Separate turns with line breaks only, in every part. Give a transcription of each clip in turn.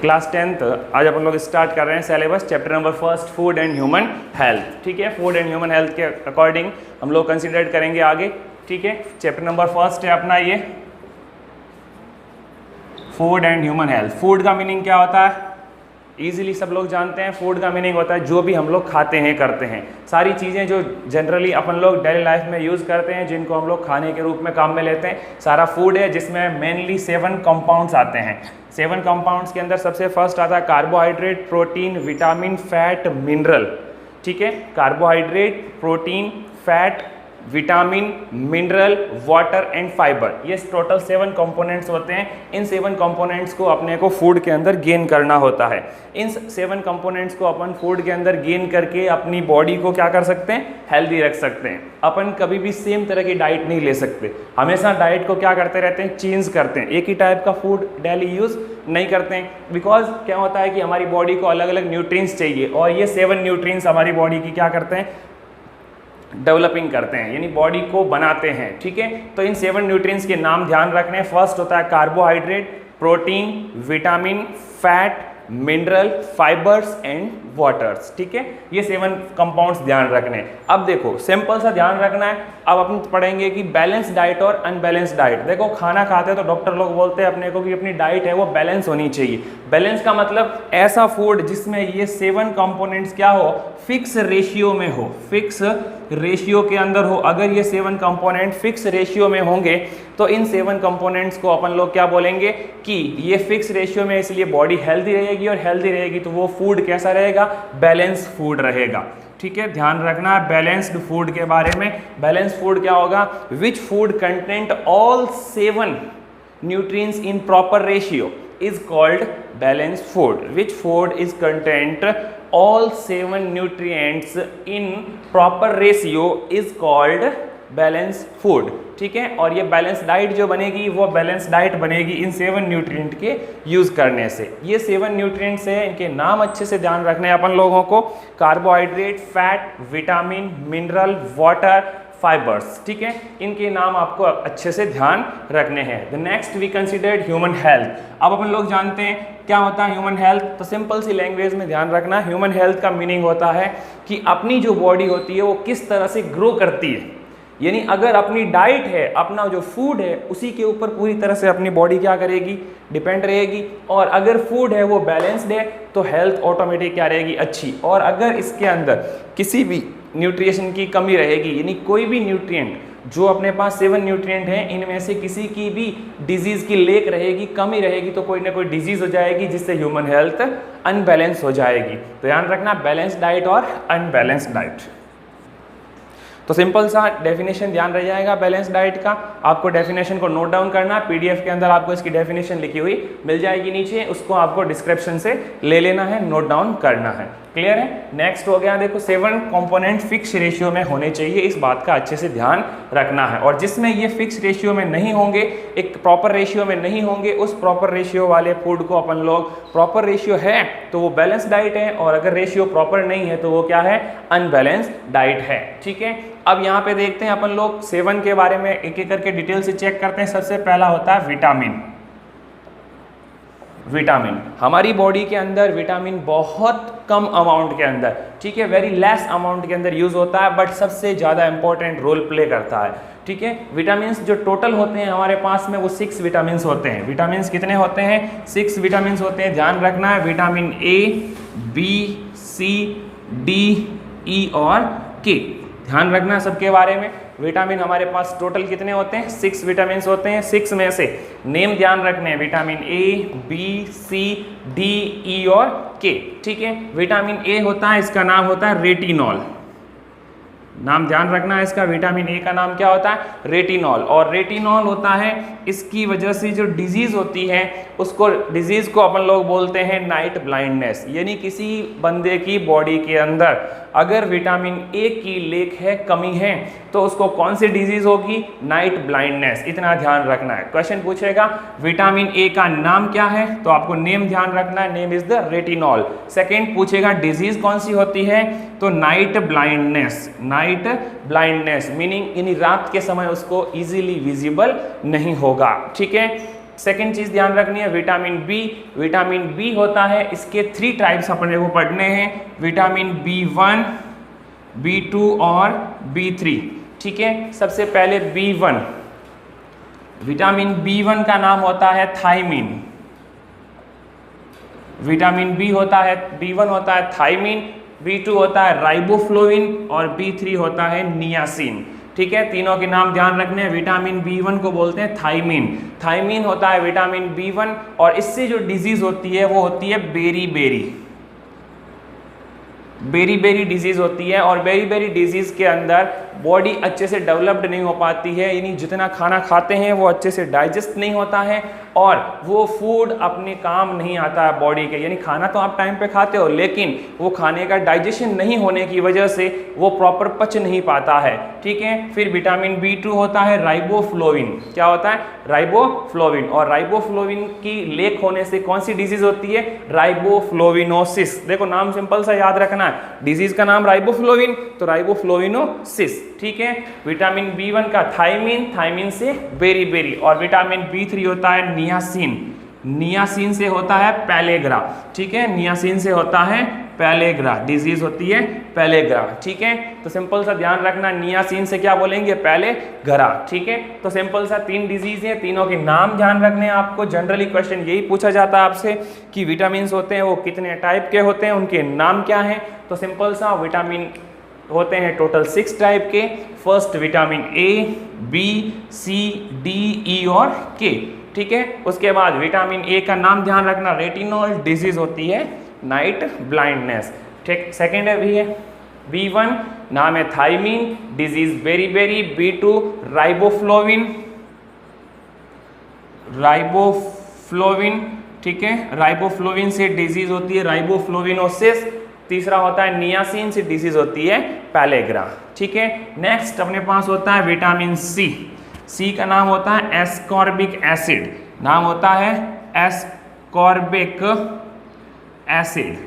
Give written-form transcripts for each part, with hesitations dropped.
Class 10th आज अपन लोग start कर रहे हैं syllabus chapter number 1 food and human health. ठीक है, फूड एंड ह्यूमन हेल्थ के अकॉर्डिंग हम लोग कंसिडर करेंगे आगे। ठीक है, चैप्टर नंबर 1 है अपना ये food and human health. Food का मीनिंग क्या होता है? इजीली सब लोग जानते हैं। फूड का मीनिंग होता है जो भी हम लोग खाते हैं, करते हैं, सारी चीज़ें जो जनरली अपन लोग डेली लाइफ में यूज़ करते हैं, जिनको हम लोग खाने के रूप में काम में लेते हैं, सारा फूड है, जिसमें मेनली 7 कंपाउंड्स आते हैं। 7 कंपाउंड्स के अंदर सबसे फर्स्ट आता है carbohydrate, protein, vitamin, fat, mineral. ठीक है, carbohydrate, protein, fat, vitamin, mineral, water and fibre, ये टोटल 7 कंपोनेंट्स होते हैं। इन 7 कंपोनेंट्स को अपने को फूड के अंदर गेन करना होता है। इन 7 कंपोनेंट्स को अपन फूड के अंदर गेन करके अपनी बॉडी को क्या कर सकते हैं? हेल्दी रख सकते हैं। अपन कभी भी सेम तरह की डाइट नहीं ले सकते, हमेशा डाइट को क्या करते रहते हैं? चेंज करते हैं। एक ही टाइप का फूड डेली यूज़ नहीं करते हैं, बिकॉज क्या होता है कि हमारी बॉडी को अलग अलग न्यूट्रिएंट्स चाहिए, और ये 7 न्यूट्रिएंट्स हमारी बॉडी की क्या करते हैं? डेवलपिंग करते हैं, यानी बॉडी को बनाते हैं। ठीक है, तो इन 7 न्यूट्रिएंट्स के नाम ध्यान रखने हैं। फर्स्ट होता है carbohydrate, protein, vitamin, fat, mineral, fibres and waters. ठीक है, ये 7 कंपाउंड्स ध्यान रखने हैं। अब देखो सिंपल सा ध्यान रखना है। अब अपन पढ़ेंगे कि बैलेंस डाइट और अनबैलेंस डाइट। देखो खाना खाते हैं तो डॉक्टर लोग बोलते हैं अपने को कि अपनी डाइट है वो बैलेंस होनी चाहिए। बैलेंस का मतलब ऐसा फूड जिसमें ये 7 कंपोनेंट्स क्या हो? फिक्स रेशियो में हो, फिक्स रेशियो के अंदर हो। अगर ये 7 कंपोनेंट फिक्स रेशियो में होंगे तो इन 7 कंपोनेंट्स को अपन लोग क्या बोलेंगे कि ये फिक्स रेशियो में, इसलिए बॉडी हेल्दी रहेगी, और हेल्दी रहेगी तो वो फूड कैसा रहेगा? बैलेंस फूड रहेगा। ठीक है, ध्यान रखना बैलेंस्ड फूड के बारे में। बैलेंस फूड क्या होगा? Which food content all 7 nutrients in proper ratio is called balanced food. Which food is content all 7 nutrients in proper ratio is called balanced food. ठीक है, और ये बैलेंस डाइट जो बनेगी वो बैलेंस डाइट बनेगी इन 7 न्यूट्रिएंट के यूज करने से। ये 7 न्यूट्रिएंट्स है, इनके नाम अच्छे से ध्यान रखने हैं अपन लोगों को। Carbohydrate, fat, vitamin, mineral, water, fibres. ठीक है, इनके नाम आपको अच्छे से ध्यान रखने हैं। The next we considered human health. अब अपन लोग जानते हैं क्या होता है ह्यूमन हेल्थ, तो सिंपल सी लैंग्वेज में ध्यान रखना। ह्यूमन हेल्थ का मीनिंग होता है कि अपनी जो बॉडी होती है वो किस तरह से ग्रो करती है। यानी अगर अपनी डाइट है, अपना जो फूड है, उसी के ऊपर पूरी तरह से अपनी बॉडी क्या करेगी? डिपेंड रहेगी। और अगर फूड है वो बैलेंस्ड है तो हेल्थ ऑटोमेटिक क्या रहेगी? अच्छी। और अगर इसके अंदर किसी भी न्यूट्रिशन की कमी रहेगी, यानी कोई भी न्यूट्रिएंट जो अपने पास 7 न्यूट्रिएंट हैं, इनमें से किसी की भी डिजीज़ की लेक रहेगी, कमी रहेगी, तो कोई ना कोई डिजीज़ हो जाएगी जिससे ह्यूमन हेल्थ अनबैलेंस हो जाएगी। तो ध्यान रखना बैलेंस डाइट और अनबैलेंस डाइट। तो सिंपल सा डेफिनेशन ध्यान रह जाएगा बैलेंस डाइट का। आपको डेफिनेशन को नोट डाउन करना, पीडीएफ के अंदर आपको इसकी डेफिनेशन लिखी हुई मिल जाएगी नीचे, उसको आपको डिस्क्रिप्शन से ले लेना है, नोट डाउन करना है। क्लियर है? नेक्स्ट हो गया, देखो 7 कंपोनेंट फिक्स रेशियो में होने चाहिए, इस बात का अच्छे से ध्यान रखना है। और जिसमें ये फिक्स रेशियो में नहीं होंगे, एक प्रॉपर रेशियो में नहीं होंगे, उस प्रॉपर रेशियो वाले फूड को अपन लोग, प्रॉपर रेशियो है तो वो बैलेंस डाइट है, और अगर रेशियो प्रॉपर नहीं है तो वो क्या है? अनबैलेंस डाइट है। ठीक है, अब यहाँ पे देखते हैं अपन लोग 7 के बारे में एक एक करके डिटेल से चेक करते हैं। सबसे पहला होता है विटामिन। विटामिन हमारी बॉडी के अंदर विटामिन बहुत कम अमाउंट के अंदर, ठीक है, वेरी लेस अमाउंट के अंदर यूज होता है, बट सबसे ज़्यादा इंपॉर्टेंट रोल प्ले करता है। ठीक है, विटामिन्स जो टोटल होते हैं हमारे पास में वो 6 विटामिन्स होते हैं। विटामिन्स कितने होते हैं? 6 विटामिन्स होते हैं। ध्यान रखना है vitamin A, B, C, D, E और के। ध्यान रखना सबके बारे में। विटामिन हमारे पास टोटल कितने होते हैं? 6 विटामिन होते हैं। 6 में से नेम ध्यान रखने हैं, vitamin A, B, C, D, E और के। ठीक है, विटामिन ए होता है, इसका नाम होता है रेटिनॉल। नाम ध्यान रखना है इसका, विटामिन ए का नाम क्या होता है? रेटिनॉल। और रेटिनॉल होता है, इसकी वजह से जो डिजीज होती है उसको, डिजीज को अपन लोग बोलते हैं नाइट ब्लाइंडनेस। यानी किसी बंदे की बॉडी के अंदर अगर विटामिन ए की लेक है, कमी है, तो उसको कौन सी डिजीज होगी? Night blindness. इतना ध्यान रखना है। क्वेश्चन पूछेगा विटामिन ए का नाम क्या है, तो आपको नेम ध्यान रखना है, name is the retinol. Second पूछेगा डिजीज कौन सी होती है, तो night blindness. Night blindness meaning यानी रात के समय उसको इजीली विजिबल नहीं होगा। ठीक है, सेकंड चीज ध्यान रखनी है विटामिन बी। विटामिन बी होता है, इसके 3 टाइप्स अपने को पढ़ने हैं, विटामिन B1, B2 और B3। ठीक है, सबसे पहले B1, विटामिन B1 का नाम होता है थायमीन। विटामिन बी होता है, B1 होता है थायमीन, B2 होता है राइबोफ्लोविन और B3 होता है नियासिन। ठीक है, तीनों के नाम ध्यान रखने हैं। विटामिन B1 को बोलते हैं थायमीन। थायमीन होता है विटामिन B1 और इससे जो डिजीज होती है वो होती है बेरी बेरी डिजीज होती है। और बेरी डिजीज के अंदर बॉडी अच्छे से डेवलप्ड नहीं हो पाती है, यानी जितना खाना खाते हैं वो अच्छे से डाइजेस्ट नहीं होता है और वो फूड अपने काम नहीं आता है बॉडी के, यानी खाना तो आप टाइम पे खाते हो लेकिन वो खाने का डाइजेशन नहीं होने की वजह से वो प्रॉपर पच नहीं पाता है। ठीक है, फिर विटामिन B2 होता है राइबोफ्लोविन। क्या होता है? राइबोफ्लोविन। और राइबोफ्लोविन की लेक होने से कौन सी डिजीज होती है? राइबोफ्लोविनोसिस। देखो नाम सिंपल सा याद रखना है, डिजीज का नाम राइबोफ्लोविन तो राइबोफ्लोविनोसिस। ठीक है, विटामिन B1 का थायमीन, थायमीन से बेरी और विटामिन B3 होता है नियासिन। नियासिन से होता है पैलेग्रा। ठीक है, नियासिन से होता है पैलेग्रा, डिजीज होती है पैलेग्रा। ठीक है, तो सिंपल सा ध्यान रखना, नियासिन से क्या बोलेंगे? पैलेग्रा। ठीक है, तो सिंपल सा 3 डिजीज है, तीनों के नाम ध्यान रखने हैं आपको। जनरली क्वेश्चन यही पूछा जाता है आपसे कि विटामिन होते हैं वो कितने टाइप के होते हैं, उनके नाम क्या हैं। तो सिंपल सा विटामिन होते हैं टोटल 6 टाइप के। First vitamin A, B, C, D, E और K। ठीक है, उसके बाद विटामिन A का नाम ध्यान रखना, रेटिनॉल, डिजीज होती है नाइट ब्लाइंडनेस। ठीक, सेकेंड है B1, नाम है thymine, disease berry. B2 riboflavin. ठीक है, राइबोफ्लोविन से डिजीज होती है राइबोफ्लोविनोसिस। तीसरा होता है नियासिन से डिजीज होती है पैलेग्रा। ठीक है, नेक्स्ट अपने पास होता है विटामिन सी का नाम होता है एस्कॉर्बिक एसिड। नाम होता है एस्कॉर्बिक एसिड।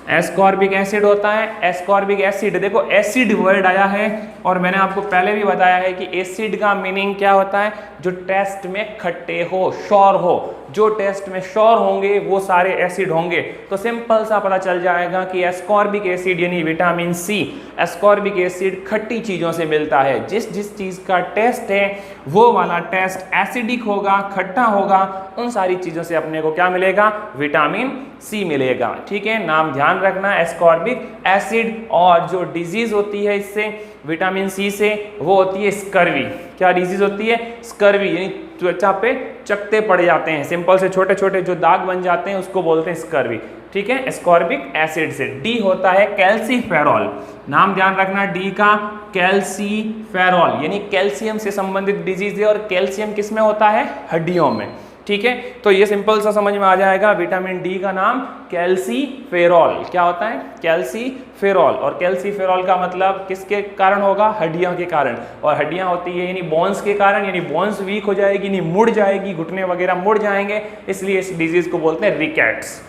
एस्कॉर्बिक एसिड होता है, एस्कॉर्बिक एसिड देखो एसिड वर्ड आया है और मैंने आपको पहले भी बताया है कि एसिड का मीनिंग क्या होता है? जो टेस्ट में खट्टे हो, श्योर हो। जो टेस्ट में श्योर होंगे वो सारे एसिड होंगे। तो सिंपल सा पता चल जाएगा कि एस्कॉर्बिक एसिड यानी विटामिन सी, एस्कॉर्बिक एसिड खट्टी चीज़ों से मिलता है। जिस चीज़ का टेस्ट है वो वाला टेस्ट एसिडिक होगा, खट्टा होगा, उन सारी चीज़ों से अपने को क्या मिलेगा? विटामिन सी मिलेगा। ठीक है, नाम ध्यान रखना एस्कॉर्बिक एसिड। और जो डिजीज होती है इससे विटामिन सी से वो होती है स्कर्वी। क्या डिजीज होती है? स्कर्वी, यानी त्वचा पे चकते पड़ जाते हैं, सिंपल से छोटे छोटे जो दाग बन जाते हैं उसको बोलते हैं स्कर्वी। ठीक है, एस्कॉर्बिक एसिड से। डी होता है कैल्सीफेरॉल। नाम ध्यान रखना डी का, कैल्सीफेरॉल यानी कैल्शियम से संबंधित डिजीज है और कैल्शियम किस में होता है? हड्डियों में। ठीक है, तो ये सिंपल सा समझ में आ जाएगा। विटामिन डी का नाम कैल्सीफेरॉल। क्या होता है? कैल्सीफेरॉल। और कैल्सीफेरॉल का मतलब किसके कारण होगा? हड्डियों के कारण। और हड्डियां होती है यानी बोन्स के कारण, यानी बोन्स वीक हो जाएगी, यानी मुड़ जाएगी, घुटने वगैरह मुड़ जाएंगे, इसलिए इस डिजीज को बोलते हैं रिकेट्स।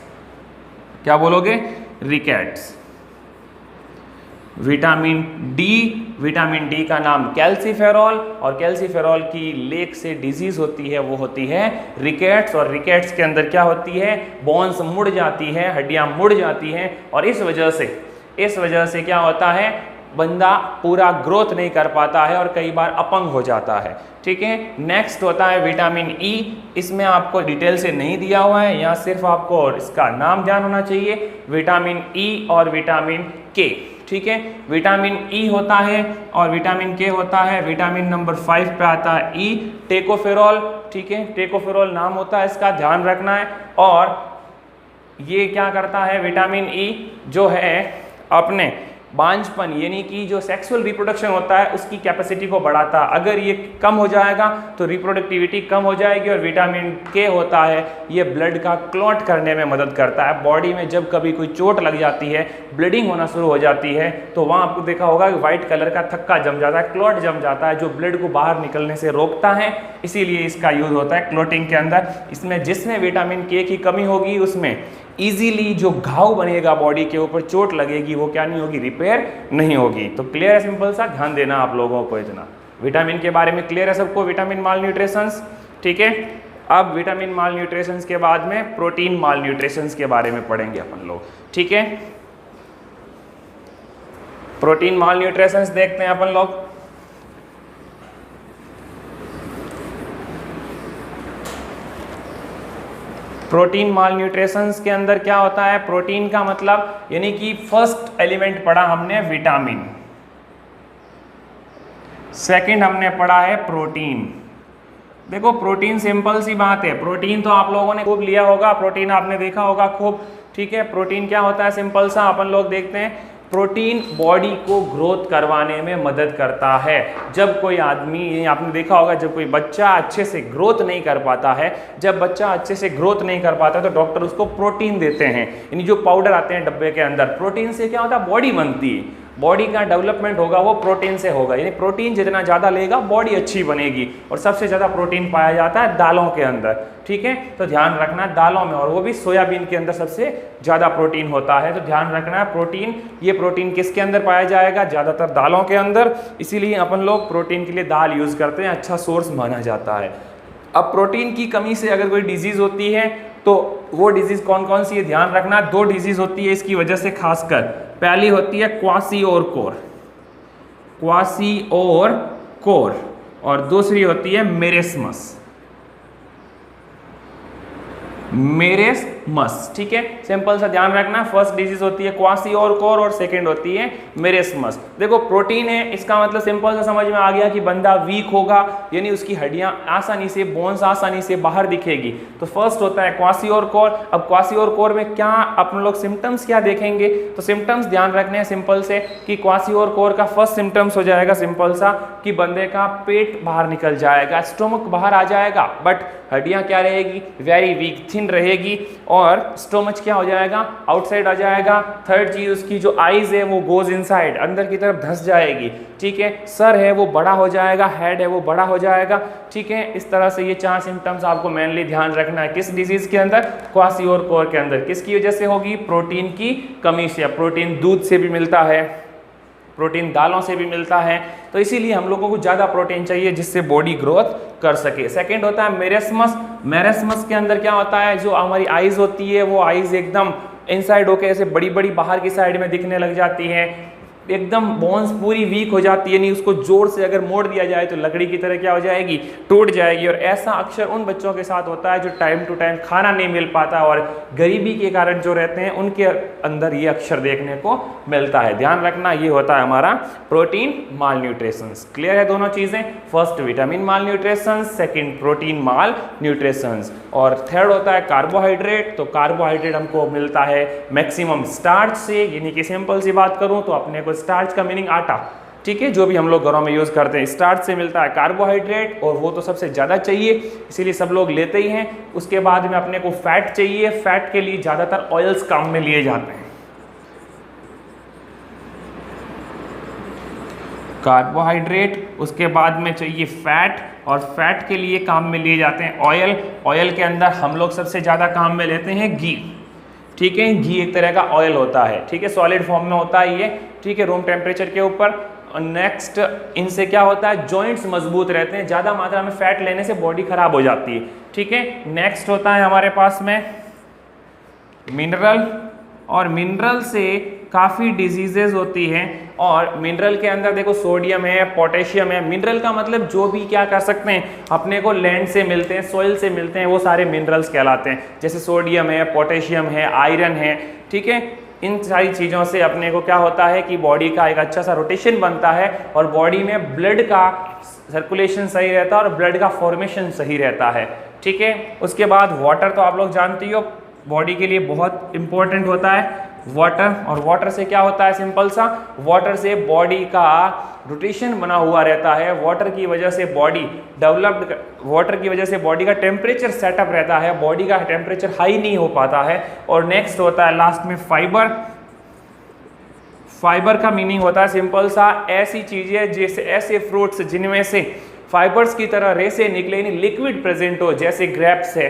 क्या बोलोगे? रिकेट्स। विटामिन डी का नाम कैल्सीफेरॉल और कैल्सीफेरॉल की लेक से डिजीज होती है वो होती है रिकेट्स। और रिकेट्स के अंदर क्या होती है? बोन्स मुड़ जाती है, हड्डियां मुड़ जाती हैं और इस वजह से क्या होता है? बंदा पूरा ग्रोथ नहीं कर पाता है और कई बार अपंग हो जाता है। ठीक है, नेक्स्ट होता है विटामिन ई। इसमें आपको डिटेल से नहीं दिया हुआ है, यहाँ सिर्फ आपको इसका नाम ध्यान होना चाहिए, विटामिन ई और विटामिन के। ठीक है, विटामिन ई होता है और विटामिन के होता है। विटामिन नंबर 5 पे आता है ई, टेकोफेरॉल। ठीक है, टेकोफेरॉल नाम होता है इसका, ध्यान रखना है। और ये क्या करता है? विटामिन ई जो है अपने बांझपन यानी कि जो सेक्सुअल रिप्रोडक्शन होता है उसकी कैपेसिटी को बढ़ाता है। अगर ये कम हो जाएगा तो रिप्रोडक्टिविटी कम हो जाएगी। और विटामिन के होता है ये ब्लड का क्लॉट करने में मदद करता है। बॉडी में जब कभी कोई चोट लग जाती है, ब्लीडिंग होना शुरू हो जाती है, तो वहाँ आपको देखा होगा कि व्हाइट कलर का थक्का जम जाता है, क्लॉट जम जाता है, जो ब्लड को बाहर निकलने से रोकता है। इसीलिए इसका यूज होता है क्लॉटिंग के अंदर। इसमें जिसमें विटामिन के की कमी होगी उसमें इजीली जो घाव बनेगा बॉडी के ऊपर, चोट लगेगी, वो क्या नहीं होगी? रिपेयर नहीं होगी। तो क्लियर है? सिंपल सा ध्यान देना आप लोगों को, इतना विटामिन के बारे में क्लियर है सबको? विटामिन माल न्यूट्रिशंस। ठीक है, अब विटामिन माल न्यूट्रिशंस के बाद में प्रोटीन माल न्यूट्रिशंस के बारे में पढ़ेंगे अपन लोग, ठीक है। प्रोटीन माल न्यूट्रिशंस देखते हैं अपन लोग। प्रोटीन माल न्यूट्रिशंस के अंदर क्या होता है, प्रोटीन का मतलब यानी कि फर्स्ट एलिमेंट पढ़ा हमने विटामिन, सेकंड हमने पढ़ा है प्रोटीन। देखो प्रोटीन सिंपल सी बात है, प्रोटीन तो आप लोगों ने खूब लिया होगा, प्रोटीन आपने देखा होगा खूब, ठीक है। प्रोटीन क्या होता है, सिंपल सा अपन लोग देखते हैं। प्रोटीन बॉडी को ग्रोथ करवाने में मदद करता है। जब कोई आदमी, आपने देखा होगा, जब कोई बच्चा अच्छे से ग्रोथ नहीं कर पाता है, जब बच्चा अच्छे से ग्रोथ नहीं कर पाता तो डॉक्टर उसको प्रोटीन देते हैं, यानी जो पाउडर आते हैं डब्बे के अंदर। प्रोटीन से क्या होता है, बॉडी बनती है, बॉडी का डेवलपमेंट होगा वो प्रोटीन से होगा, यानी प्रोटीन जितना ज़्यादा लेगा बॉडी अच्छी बनेगी। और सबसे ज़्यादा प्रोटीन पाया जाता है दालों के अंदर, ठीक है। तो ध्यान रखना दालों में, और वो भी सोयाबीन के अंदर सबसे ज़्यादा प्रोटीन होता है। तो ध्यान रखना है प्रोटीन, ये प्रोटीन किसके अंदर पाया जाएगा, ज़्यादातर दालों के अंदर। इसीलिए अपन लोग प्रोटीन के लिए दाल यूज़ करते हैं, अच्छा सोर्स माना जाता है। अब प्रोटीन की कमी से अगर कोई डिजीज़ होती है तो वो डिजीज़ कौन कौन सी है, ध्यान रखना। 2 डिजीज़ होती है इसकी वजह से खासकर। पहली होती है क्वासिओरकोर, क्वासिओरकोर, और दूसरी होती है मेरेस्मस, मेरेस्मस, ठीक है। सिंपल सा ध्यान रखना, फर्स्ट डिजीज होती है क्वासिओरकोर और सेकंड होती है मेरेस्मस। देखो प्रोटीन है, इसका मतलब सिंपल सा समझ में आ गया कि बंदा वीक होगा, यानी उसकी हड्डियां आसानी से, बोन्स आसानी से बाहर दिखेगी। तो फर्स्ट होता है क्वासिओरकोर। अब क्वासिओरकोर में क्या अपन लोग सिम्टम्स क्या देखेंगे, तो सिम्टम्स ध्यान रखने हैं सिंपल से कि क्वासिओरकोर का फर्स्ट सिम्टम्स हो जाएगा सिंपल सा कि बंदे का पेट बाहर निकल जाएगा, स्टोमक बाहर आ जाएगा, बट हड्डियां क्या रहेगी, वेरी वीक, थिन रहेगी, और स्टोमच क्या हो जाएगा, आउटसाइड आ जाएगा। थर्ड चीज उसकी जो आईज है वो गोज इनसाइड, अंदर की तरफ धंस जाएगी, ठीक है। सर है वो बड़ा हो जाएगा, हेड है वो बड़ा हो जाएगा, ठीक है। इस तरह से ये 4 सिम्टम्स आपको मेनली ध्यान रखना है। किस डिजीज के अंदर, क्वासिओरकोर के अंदर। किसकी वजह से होगी, प्रोटीन की कमी से। प्रोटीन दूध से भी मिलता है, प्रोटीन दालों से भी मिलता है, तो इसीलिए हम लोगों को ज़्यादा प्रोटीन चाहिए जिससे बॉडी ग्रोथ कर सके। सेकंड होता है मेरेस्मस। मेरेस्मस के अंदर क्या होता है, जो हमारी आइज़ होती है वो आइज़ एकदम इनसाइड होके ऐसे बड़ी बड़ी बाहर की साइड में दिखने लग जाती है, एकदम बोन्स पूरी वीक हो जाती है, यानी उसको जोर से अगर मोड़ दिया जाए तो लकड़ी की तरह क्या हो जाएगी, टूट जाएगी। और ऐसा अक्सर उन बच्चों के साथ होता है जो टाइम टू टाइम खाना नहीं मिल पाता और गरीबी के कारण जो रहते हैं उनके अंदर ये अक्सर देखने को मिलता है। ध्यान रखना, ये होता है हमारा प्रोटीन माल न्यूट्रिशंस। क्लियर है दोनों चीज़ें, फर्स्ट विटामिन माल न्यूट्रिशंस, सेकेंड प्रोटीन माल न्यूट्रिशंस। और थर्ड होता है कार्बोहाइड्रेट। तो कार्बोहाइड्रेट हमको मिलता है मैक्सिमम स्टार्च से, यानी कि सिंपल सी बात करूँ तो अपने को स्टार्च का मीनिंग आटा, ठीक है, जो भी हम लोग घरों में यूज करते हैं, स्टार्च से मिलता है कार्बोहाइड्रेट, और वो तो सबसे ज्यादा चाहिए, इसीलिए सब लोग लेते ही हैं। उसके बाद में अपने को फैट चाहिए, फैट के लिए ज्यादातर ऑयल्स काम में लिए जाते हैं। कार्बोहाइड्रेट, उसके बाद में चाहिए फैट, और फैट के लिए काम में लिए जाते हैं ऑयल। ऑयल के अंदर हम लोग सबसे ज्यादा काम में लेते हैं घी, ठीक है। घी एक तरह का ऑयल होता है, ठीक है, सॉलिड फॉर्म में होता है ये, ठीक है, रूम टेम्परेचर के ऊपर। नेक्स्ट इनसे क्या होता है, जॉइंट्स मजबूत रहते हैं, ज़्यादा मात्रा में फैट लेने से बॉडी खराब हो जाती है, ठीक है। नेक्स्ट होता है हमारे पास में मिनरल, और मिनरल से काफ़ी डिजीजेज होती हैं, और मिनरल के अंदर देखो सोडियम है, पोटेशियम है। मिनरल का मतलब जो भी क्या कर सकते हैं, अपने को लैंड से मिलते हैं, सोइल से मिलते हैं, वो सारे मिनरल्स कहलाते हैं। जैसे सोडियम है, पोटेशियम है, आयरन है, ठीक है। इन सारी चीज़ों से अपने को क्या होता है कि बॉडी का एक अच्छा सा रोटेशन बनता है, और बॉडी में ब्लड का सर्कुलेशन सही रहता है, और ब्लड का फॉर्मेशन सही रहता है, ठीक है। उसके बाद वाटर तो आप लोग जानती हो बॉडी के लिए बहुत इंपॉर्टेंट होता है वाटर, और वाटर से क्या होता है, सिंपल सा, वाटर से बॉडी का रोटेशन बना हुआ रहता है। वाटर की वजह से बॉडी डेवलप्ड, वाटर की वजह से बॉडी का टेम्परेचर सेटअप रहता है, बॉडी का टेम्परेचर हाई नहीं हो पाता है। और नेक्स्ट होता है लास्ट में फाइबर। फाइबर का मीनिंग होता है सिंपल सा, ऐसी चीजें जैसे ऐसे फ्रूट्स जिनमें से फाइबर्स की तरह रेसे निकले, यानी लिक्विड प्रेजेंट हो, जैसे ग्रेप्स है,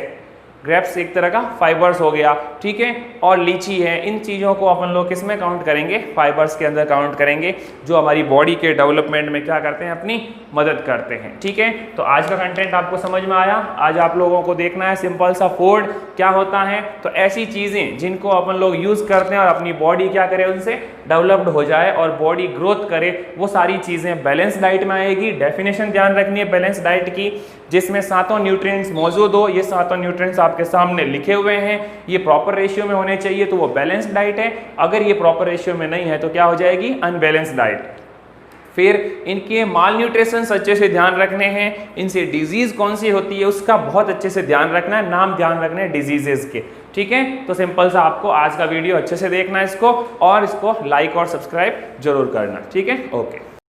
ग्रेप्स एक तरह का फाइबर्स हो गया, ठीक है, और लीची है, इन चीज़ों को अपन लोग किस में काउंट करेंगे, फाइबर्स के अंदर काउंट करेंगे, जो हमारी बॉडी के डेवलपमेंट में क्या करते हैं, अपनी मदद करते हैं, ठीक है। तो आज का कंटेंट आपको समझ में आया। आज आप लोगों को देखना है सिंपल सा फूड क्या होता है। तो ऐसी चीज़ें जिनको अपन लोग यूज़ करते हैं और अपनी बॉडी क्या करे, उनसे डेवलप्ड हो जाए और बॉडी ग्रोथ करे, वो सारी चीज़ें बैलेंस डाइट में आएगी। डेफिनेशन ध्यान रखनी है बैलेंस डाइट की, जिसमें सातों न्यूट्रिएंट्स मौजूद हो। ये सातों न्यूट्रिएंट्स आपके सामने लिखे हुए हैं, ये प्रॉपर रेशियो में होने चाहिए, तो वो बैलेंस डाइट है। अगर ये प्रॉपर रेशियो में नहीं है तो क्या हो जाएगी, अनबैलेंस डाइट। फिर इनके माल न्यूट्रिशन अच्छे से ध्यान रखने हैं। इनसे डिजीज कौन सी होती है उसका बहुत अच्छे से ध्यान रखना है, नाम ध्यान रखने हैं डिजीजेस के, ठीक है। तो सिंपल सा आपको आज का वीडियो अच्छे से देखना है इसको, और इसको लाइक और सब्सक्राइब जरूर करना, ठीक है। ओके।